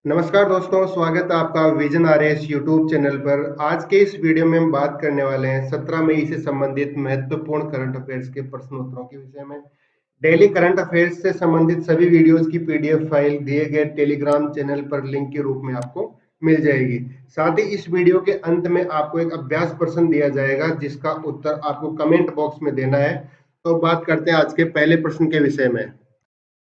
नमस्कार दोस्तों, स्वागत है आपका विजन आरएस यूट्यूब चैनल पर। आज के इस वीडियो में हम बात करने वाले हैं 17 मई से संबंधित महत्वपूर्ण करंट अफेयर्स के प्रश्न उत्तरों के विषय में। डेली करंट अफेयर्स से संबंधित सभी वीडियोस की पीडीएफ फाइल दिए गए टेलीग्राम चैनल पर लिंक के रूप में आपको मिल जाएगी। साथ ही इस वीडियो के अंत में आपको एक अभ्यास प्रश्न दिया जाएगा जिसका उत्तर आपको कमेंट बॉक्स में देना है। तो बात करते हैं आज के पहले प्रश्न के विषय में।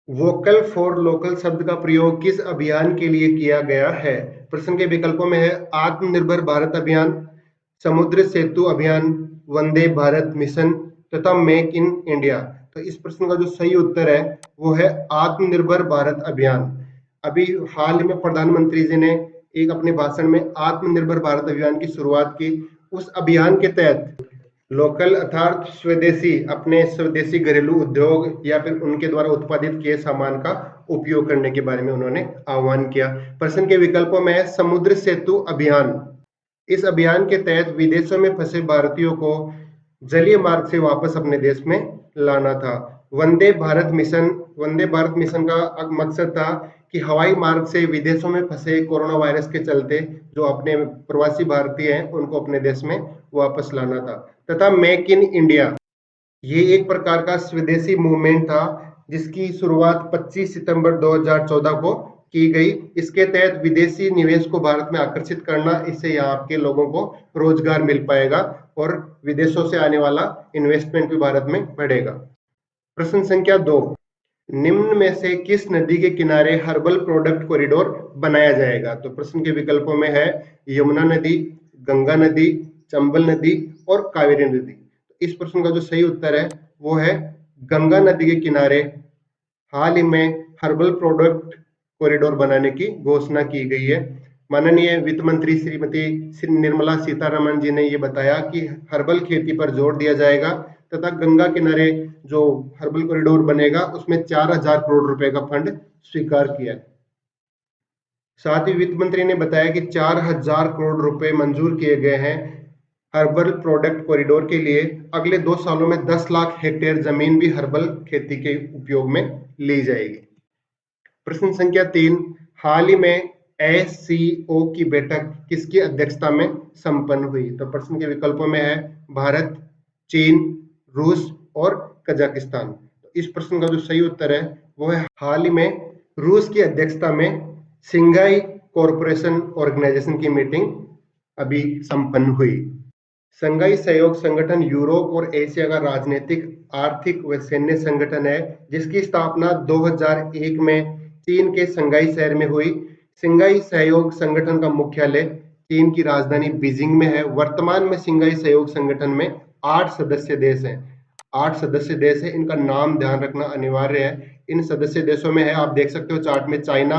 वोकल फॉर लोकल शब्द का प्रयोग किस अभियान के लिए किया गया है? प्रश्न के विकल्पों में है आत्मनिर्भर भारत अभियान, समुद्र सेतु अभियान, वंदे भारत मिशन तथा मेक इन इंडिया। तो इस प्रश्न का जो सही उत्तर है वो है आत्मनिर्भर भारत अभियान। अभी हाल में प्रधानमंत्री जी ने एक अपने भाषण में आत्मनिर्भर भारत अभियान की शुरुआत की। उस अभियान के तहत लोकल अर्थात स्वदेशी, अपने स्वदेशी घरेलू उद्योग या फिर उनके द्वारा उत्पादित किए सामान का उपयोग करने के बारे में उन्होंने आह्वान किया। प्रश्न के विकल्पों में है समुद्र सेतु अभियान। इस अभियान के तहत विदेशों में फंसे भारतीयों को जलीय मार्ग से वापस अपने देश में लाना था। वंदे भारत मिशन, वंदे भारत मिशन का मकसद था कि हवाई मार्ग से विदेशों में फंसे कोरोना वायरस के चलते जो अपने प्रवासी भारतीय हैं उनको अपने देश में वापस लाना था। तथा मेक इन इंडिया, ये एक प्रकार का स्वदेशी मूवमेंट था जिसकी शुरुआत 25 सितंबर 2014 को की गई। इसके तहत विदेशी निवेश को भारत में आकर्षित करना, इससे यहाँ के लोगों को रोजगार मिल पाएगा और विदेशों से आने वाला इन्वेस्टमेंट भी भारत में बढ़ेगा। प्रश्न संख्या 2, निम्न में से किस नदी के किनारे हर्बल प्रोडक्ट कॉरिडोर बनाया जाएगा? तो प्रश्न के विकल्पों में है यमुना नदी, गंगा नदी, चंबल नदी और कावेरी नदी। इस प्रश्न का जो सही उत्तर है वो है गंगा नदी के किनारे हाल ही में हर्बल प्रोडक्ट कॉरिडोर बनाने की घोषणा की गई है। माननीय वित्त मंत्री श्रीमती निर्मला सीतारमण जी ने ये बताया कि हर्बल खेती पर जोर दिया जाएगा तथा गंगा किनारे जो हर्बल कॉरिडोर बनेगा उसमें 4000 करोड़ रुपए का फंड स्वीकार किया है। साथ ही वित्त मंत्री ने बताया कि 4000 करोड़ रुपए मंजूर किए गए हैं हर्बल प्रोडक्ट कॉरिडोर के लिए। अगले 2 सालों में 10 लाख हेक्टेयर जमीन भी हर्बल खेती के उपयोग में ली जाएगी। प्रश्न संख्या 3, हाल ही में एससीओ की बैठक किसकी अध्यक्षता में संपन्न हुई? तो प्रश्न के विकल्पों में है भारत, चीन, रूस और कजाकिस्तान। इस प्रश्न का जो सही उत्तर है वो है हाल ही में रूस की अध्यक्षता में सिंगाई कॉरपोरेशन ऑर्गेनाइजेशन की मीटिंग अभी संपन्न हुई। संघाई सहयोग संगठन यूरोप और एशिया का राजनीतिक, आर्थिक व सैन्य संगठन है जिसकी स्थापना 2001 में चीन के संघाई शहर में हुई। संघाई सहयोग संगठन का मुख्यालय चीन की राजधानी बीजिंग में है। वर्तमान में संघाई सहयोग संगठन में 8 सदस्य देश हैं। 8 सदस्य देश है, इनका नाम ध्यान रखना अनिवार्य है। इन सदस्य देशों में है, आप देख सकते हो चार्ट में, चाइना,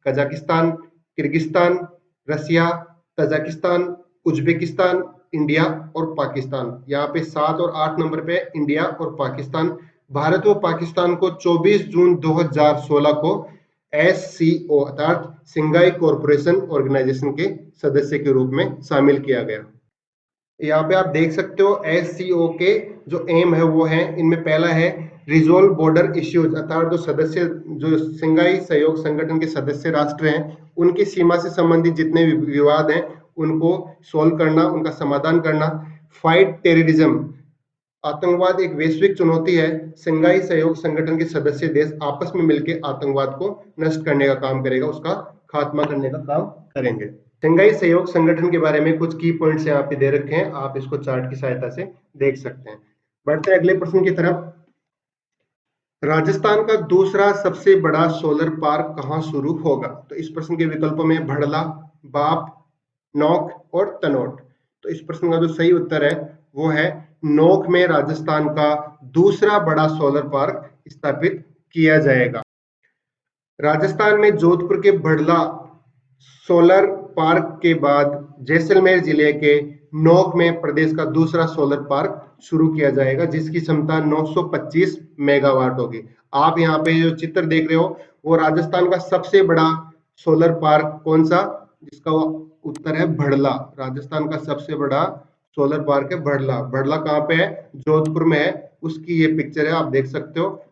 कजाकिस्तान, किर्गिस्तान, रसिया, तजाकिस्तान, उज्बेकिस्तान, इंडिया और पाकिस्तान। यहाँ पे 7 और 8 नंबर पे इंडिया और पाकिस्तान। भारत व पाकिस्तान को 24 जून 2016 को एससीओ अर्थात सिंगाई कॉरपोरेशन ऑर्गेनाइजेशन के सदस्य के रूप में शामिल किया गया। यहाँ पे आप देख सकते हो एससीओ के जो एम है वो है, इनमें पहला है रिजोल्व बॉर्डर इश्यूज अर्थात जो सिंगाई सहयोग संगठन के सदस्य राष्ट्र हैं उनकी सीमा से संबंधित जितने भी विवाद हैं उनको सोल्व करना, उनका समाधान करना। फाइट टेररिज्म, आतंकवाद एक वैश्विक चुनौती है। सिंगाई सहयोग संगठन के सदस्य देश आपस में मिलकर आतंकवाद को नष्ट करने का काम करेगा, उसका खात्मा करने का काम करेंगे। सिंगाई सहयोग संगठन के बारे में कुछ की पॉइंट्स यहाँ पे दे रखे हैं, आप इसको चार्ट की सहायता से देख सकते हैं। बढ़ते हैं अगले प्रश्न की तरफ। राजस्थान का दूसरा सबसे बड़ा सोलर पार्क कहाँ शुरू होगा? तो इस प्रश्न के विकल्पों में भड़ला, बाप, नोक और तनोट। तो इस प्रश्न का जो सही उत्तर है वो है नोक में राजस्थान का दूसरा बड़ा सोलर पार्क स्थापित किया जाएगा। राजस्थान में जोधपुर के भड़ला सोलर पार्क के बाद जैसलमेर जिले के नोक में प्रदेश का दूसरा सोलर पार्क शुरू किया जाएगा जिसकी क्षमता 925 मेगावाट होगी। आप यहाँ पे जो चित्र देख रहे हो वो राजस्थान का सबसे बड़ा सोलर पार्क कौन सा? जिसका उत्तर है भड़ला। राजस्थान का सबसे बड़ा सोलर पार्क है भड़ला। भड़ला कहाँ पे है? जोधपुर में है। उसकी ये पिक्चर है, आप देख सकते हो।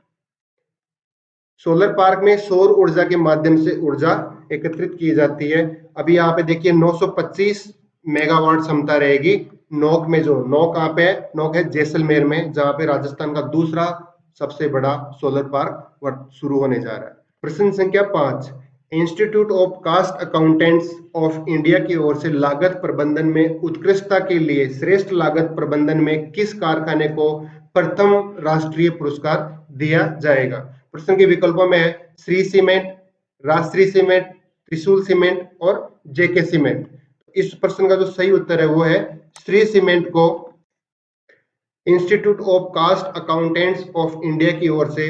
सोलर पार्क में सौर ऊर्जा के माध्यम से ऊर्जा एकत्रित की जाती है। अभी यहाँ पे देखिए 925 मेगावाट क्षमता रहेगी नोक में। जो नोक कहाँ पे है? नोक है जैसलमेर में, जहाँ पे राजस्थान का दूसरा सबसे बड़ा सोलर पार्क शुरू होने जा रहा है। प्रश्न संख्या 5, institute of cost accountants of India की ओर से लागत प्रबंधन में उत्कृष्टता के लिए श्रेष्ठ लागत प्रबंधन में किस कारखाने को प्रथम राष्ट्रीय पुरस्कार दिया जाएगा? प्रश्न के विकल्पों में है श्री सीमेंट, राजश्री सीमेंट, त्रिशूल सीमेंट और जेके सीमेंट। इस प्रश्न का जो सही उत्तर है वो है श्री सीमेंट को institute of cost accountants of India की ओर से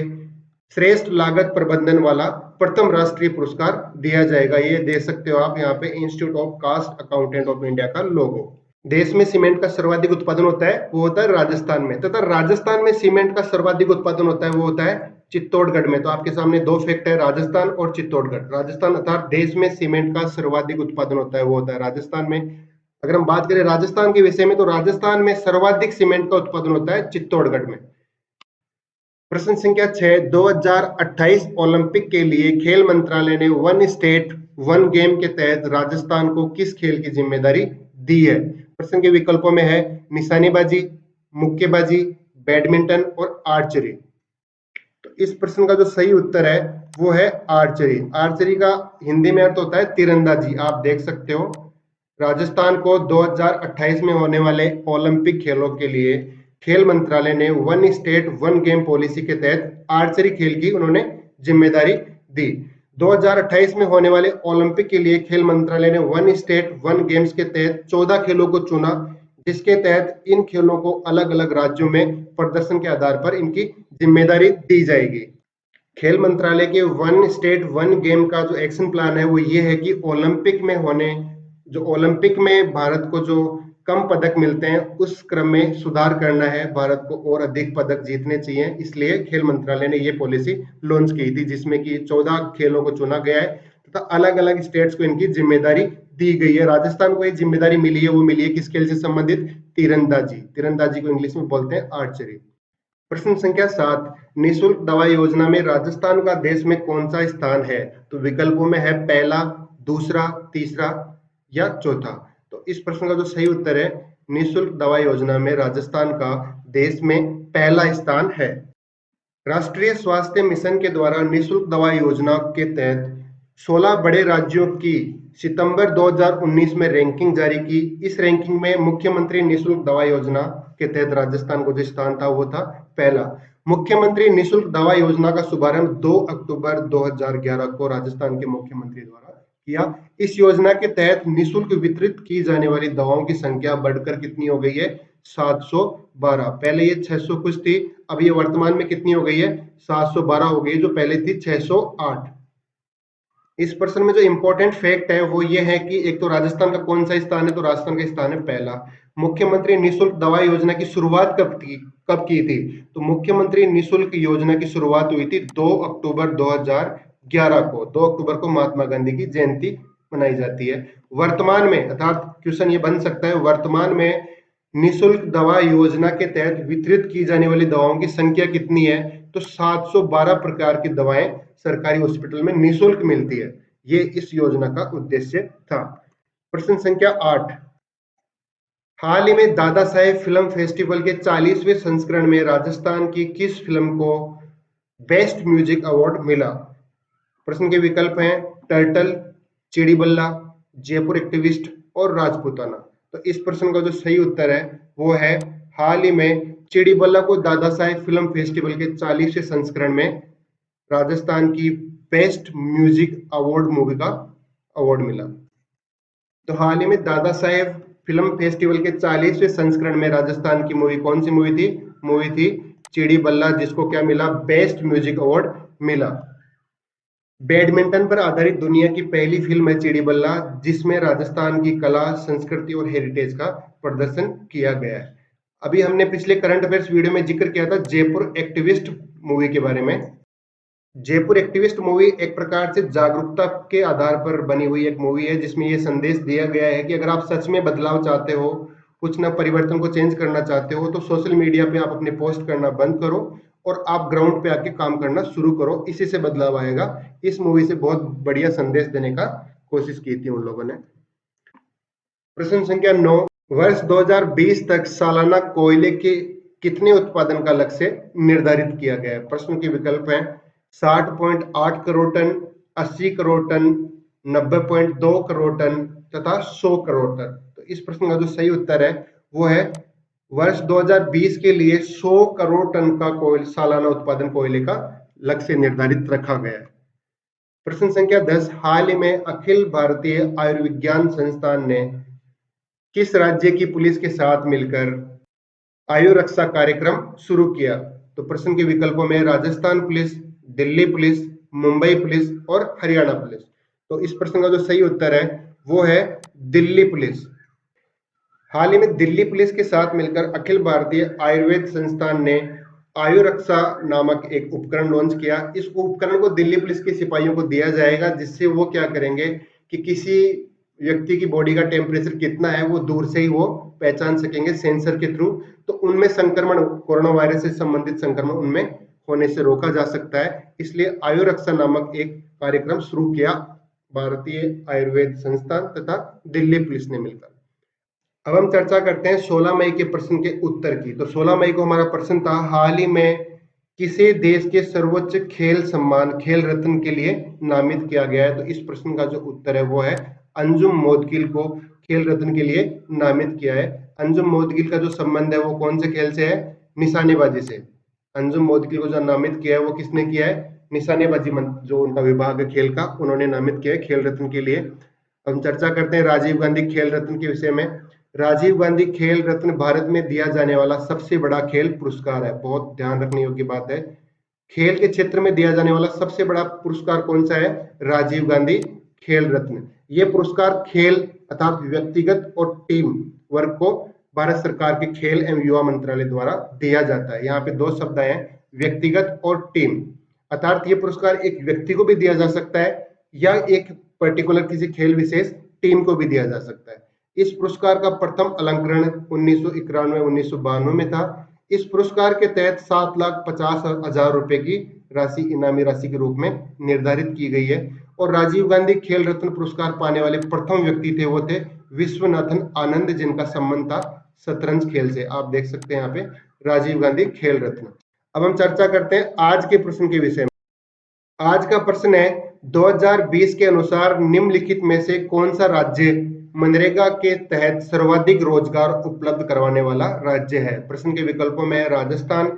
श्रेष्ठ लागत प्रबंधन वाला प्रथम राष्ट्रीय पुरस्कार दिया जाएगा। ये दे सकते हो आप यहाँ पे institute of cast accountant of India का लोगो। देश में सीमेंट का सर्वाधिक उत्पादन होता है वो होता है राजस्थान में, तथा राजस्थान में सीमेंट का सर्वाधिक उत्पादन होता है वो होता है चित्तौड़गढ़ में। तो आपके सामने दो फैक्ट है, राजस्थान और चित्तौड़गढ़। राजस्थान अर्थात देश में सीमेंट का सर्वाधिक उत्पादन होता है वो होता है राजस्थान में। अगर हम बात करें राजस्थान के विषय में तो राजस्थान में सर्वाधिक सीमेंट का उत्पादन होता है चित्तौड़गढ़ में। प्रश्न संख्या 6, 2028 ओलंपिक के लिए खेल मंत्रालय ने वन स्टेट वन गेम के तहत राजस्थान को किस खेल की जिम्मेदारी दी है? प्रश्न के विकल्पों में है निशानेबाजी, मुक्केबाजी, बैडमिंटन और आर्चरी। तो इस प्रश्न का जो सही उत्तर है वो है आर्चरी। आर्चरी का हिंदी में अर्थ होता है तीरंदाजी। आप देख सकते हो राजस्थान को 2028 में होने वाले ओलंपिक खेलों के लिए खेल मंत्रालय ने one state one game policy के तहत आर्चरी खेल की उन्होंने जिम्मेदारी दी। 2028 में होने वाले ओलंपिक के लिए खेल मंत्रालय ने वन स्टेट वन गेम्स के तहत 14 खेलों को चुना, जिसके तहत इन खेलों को अलग अलग राज्यों में प्रदर्शन के आधार पर इनकी जिम्मेदारी दी जाएगी। खेल मंत्रालय के वन स्टेट वन गेम का जो एक्शन प्लान है वो ये है कि ओलंपिक में भारत को जो कम पदक मिलते हैं उस क्रम में सुधार करना है, भारत को और अधिक पदक जीतने चाहिए। इसलिए खेल मंत्रालय ने ये पॉलिसी लॉन्च की थी जिसमें कि 14 खेलों को चुना गया है तथा अलग अलग स्टेट्स को इनकी जिम्मेदारी दी गई है। राजस्थान को ये जिम्मेदारी मिली है, वो मिली है किस खेल से संबंधित? तीरंदाजी। तीरंदाजी को इंग्लिश में बोलते हैं आर्चरी। प्रश्न संख्या 7, निःशुल्क दवा योजना में राजस्थान का देश में कौन सा स्थान है? तो विकल्पों में है पहला, दूसरा, तीसरा या चौथा। तो इस प्रश्न का जो सही उत्तर है निःशुल्क दवा योजना में राजस्थान का देश में पहला स्थान है। राष्ट्रीय स्वास्थ्य मिशन के द्वारा निःशुल्क दवा योजना के तहत 16 बड़े राज्यों की सितंबर 2019 में रैंकिंग जारी की। इस रैंकिंग में मुख्यमंत्री निःशुल्क दवा योजना के तहत राजस्थान को जो स्थान था वो था पहला। मुख्यमंत्री निःशुल्क दवा योजना का शुभारंभ 2 अक्टूबर 2011 को राजस्थान के मुख्यमंत्री द्वारा किया। इस योजना के तहत निःशुल्क वितरित की जाने वाली दवाओं की संख्या बढ़कर कितनी हो गई है? 712। पहले ये 600 कुछ थी, अब ये वर्तमान में कितनी हो गई है? 712 हो गई, जो पहले थी 608। इस प्रश्न में जो इंपॉर्टेंट फैक्ट है वो ये है कि एक तो राजस्थान का कौन सा स्थान है? तो राजस्थान का स्थान है पहला। मुख्यमंत्री निःशुल्क दवा योजना की शुरुआत कब की थी? तो मुख्यमंत्री निःशुल्क योजना की शुरुआत हुई थी 2 अक्टूबर 2011 को। 2 अक्टूबर को महात्मा गांधी की जयंती मनाई जाती है। वर्तमान में, अर्थात क्वेश्चन ये बन सकता है, वर्तमान में निःशुल्क दवा योजना के तहत वितरित की जाने वाली दवाओं की संख्या कितनी है? तो 712 प्रकार की दवाएं सरकारी हॉस्पिटल में निःशुल्क मिलती है। ये इस योजना का उद्देश्य था। प्रश्न संख्या 8, हाल ही में दादा साहेब फिल्म फेस्टिवल के 40वें संस्करण में राजस्थान की किस फिल्म को बेस्ट म्यूजिक अवार्ड मिला? प्रश्न के विकल्प हैं टर्टल, चिड़ी बल्ला, जयपुर एक्टिविस्ट और राजपूताना। तो इस प्रश्न का जो सही उत्तर है वो है हाल ही में चिड़ी बल्ला को दादा साहेब फिल्म फेस्टिवल के 40वें संस्करण में राजस्थान की बेस्ट म्यूजिक अवार्ड मूवी का अवार्ड मिला। तो हाल ही में दादा साहेब फिल्म फेस्टिवल के 40वें संस्करण में राजस्थान की मूवी कौन सी मूवी थी? मूवी थी चिड़ी बल्ला, जिसको क्या मिला? बेस्ट म्यूजिक अवार्ड मिला। बैडमिंटन पर आधारित दुनिया की पहली फिल्म है चिड़ी बल्ला, जिसमें राजस्थान की कला, संस्कृति और हेरिटेज का प्रदर्शन किया गया है। अभी हमने पिछले करंट अफेयर्स वीडियो में जिक्र किया था जयपुर एक्टिविस्ट मूवी के बारे में। जयपुर एक्टिविस्ट मूवी एक प्रकार से जागरूकता के आधार पर बनी हुई एक मूवी है, जिसमें यह संदेश दिया गया है कि अगर आप सच में बदलाव चाहते हो, कुछ ना परिवर्तन को चेंज करना चाहते हो, तो सोशल मीडिया पे आप अपने पोस्ट करना बंद करो और आप ग्राउंड पे आके काम करना शुरू करो, इसी से बदलाव आएगा। इस मूवी से बहुत बढ़िया संदेश देने का कोशिश की थी उन लोगों ने। प्रश्न संख्या 9, वर्ष 2020 तक सालाना कोयले के कितने उत्पादन का लक्ष्य निर्धारित किया गया है? प्रश्न के विकल्प हैं 60.8 crore ton, 80 crore ton, 90.2 crore ton तथा 100 करोड़ टन। तो इस प्रश्न का जो सही उत्तर है वो है वर्ष 2020 के लिए 100 करोड़ टन का सालाना उत्पादन कोयले का लक्ष्य निर्धारित रखा गया है। प्रश्न संख्या 10, हाल ही में अखिल भारतीय आयुर्विज्ञान संस्थान ने किस राज्य की पुलिस के साथ मिलकर आयु रक्षा कार्यक्रम शुरू किया? तो प्रश्न के विकल्पों में Rajasthan police, Delhi police, Mumbai police और हरियाणा पुलिस। तो इस प्रश्न का जो सही उत्तर है वो है दिल्ली पुलिस। हाल ही में दिल्ली पुलिस के साथ मिलकर अखिल भारतीय आयुर्वेद संस्थान ने आयु रक्षा नामक एक उपकरण लॉन्च किया। इस उपकरण को दिल्ली पुलिस के सिपाहियों को दिया जाएगा, जिससे वो क्या करेंगे कि किसी व्यक्ति की बॉडी का टेम्परेचर कितना है वो दूर से ही वो पहचान सकेंगे सेंसर के थ्रू। तो उनमें संक्रमण, कोरोना वायरस से संबंधित संक्रमण उनमें होने से रोका जा सकता है। इसलिए आयु रक्षा नामक एक कार्यक्रम शुरू किया भारतीय आयुर्वेद संस्थान तथा दिल्ली पुलिस ने मिलकर। अब हम चर्चा करते हैं 16 मई के प्रश्न के उत्तर की। तो 16 मई को हमारा प्रश्न था, हाल ही में किसे देश के सर्वोच्च खेल सम्मान खेल रत्न के लिए नामित किया गया है? तो इस प्रश्न का जो उत्तर है वो है अंजुम मोदगिल को खेल रत्न के लिए नामित किया है। अंजुम मोदगिल का जो संबंध है वो कौन से खेल से है? निशानेबाजी से। अंजुम मोदगिल को जो नामित किया है वो किसने किया है? निशानेबाजी जो उनका विभाग है खेल का, उन्होंने नामित किया है खेल रत्न के लिए। हम चर्चा करते हैं राजीव गांधी खेल रत्न के विषय में। राजीव गांधी खेल रत्न भारत में दिया जाने वाला सबसे बड़ा खेल पुरस्कार है। बहुत ध्यान रखने योग्य बात है, खेल के क्षेत्र में दिया जाने वाला सबसे बड़ा पुरस्कार कौन सा है? राजीव गांधी खेल रत्न। यह पुरस्कार खेल अर्थात व्यक्तिगत और टीम वर्ग को भारत सरकार के खेल एवं युवा मंत्रालय द्वारा दिया जाता है। यहाँ पे दो शब्द आए हैं, व्यक्तिगत और टीम। अर्थात ये पुरस्कार एक व्यक्ति को भी दिया जा सकता है या एक पर्टिकुलर किसी खेल विशेष टीम को भी दिया जा सकता है। इस पुरस्कार का प्रथम अलंकरण 1991-1992 में था। इस पुरस्कार के तहत 7,50,000 रुपए की राशि इनामी राशि के रूप में निर्धारित की गई है। और राजीव गांधी खेल रत्न पुरस्कार पाने वाले प्रथम व्यक्ति थे वो थे विश्वनाथन आनंद, जिनका संबंध था शतरंज खेल से। आप देख सकते हैं यहाँ पे राजीव गांधी खेल रत्न। अब हम चर्चा करते हैं आज के प्रश्न के विषय में। आज का प्रश्न है 2020 के अनुसार निम्नलिखित में से कौन सा राज्य मनरेगा के तहत सर्वाधिक रोजगार उपलब्ध करवाने वाला राज्य है? प्रश्न के विकल्पों में राजस्थान,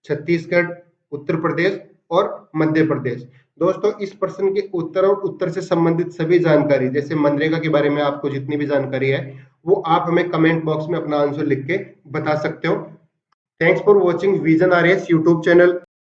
छत्तीसगढ़, उत्तर प्रदेश और मध्य प्रदेश। दोस्तों, इस प्रश्न के उत्तर और उत्तर से संबंधित सभी जानकारी, जैसे मनरेगा के बारे में आपको जितनी भी जानकारी है वो आप हमें कमेंट बॉक्स में अपना आंसर लिख के बता सकते हो। Thanks for watching vision RS YouTube channel.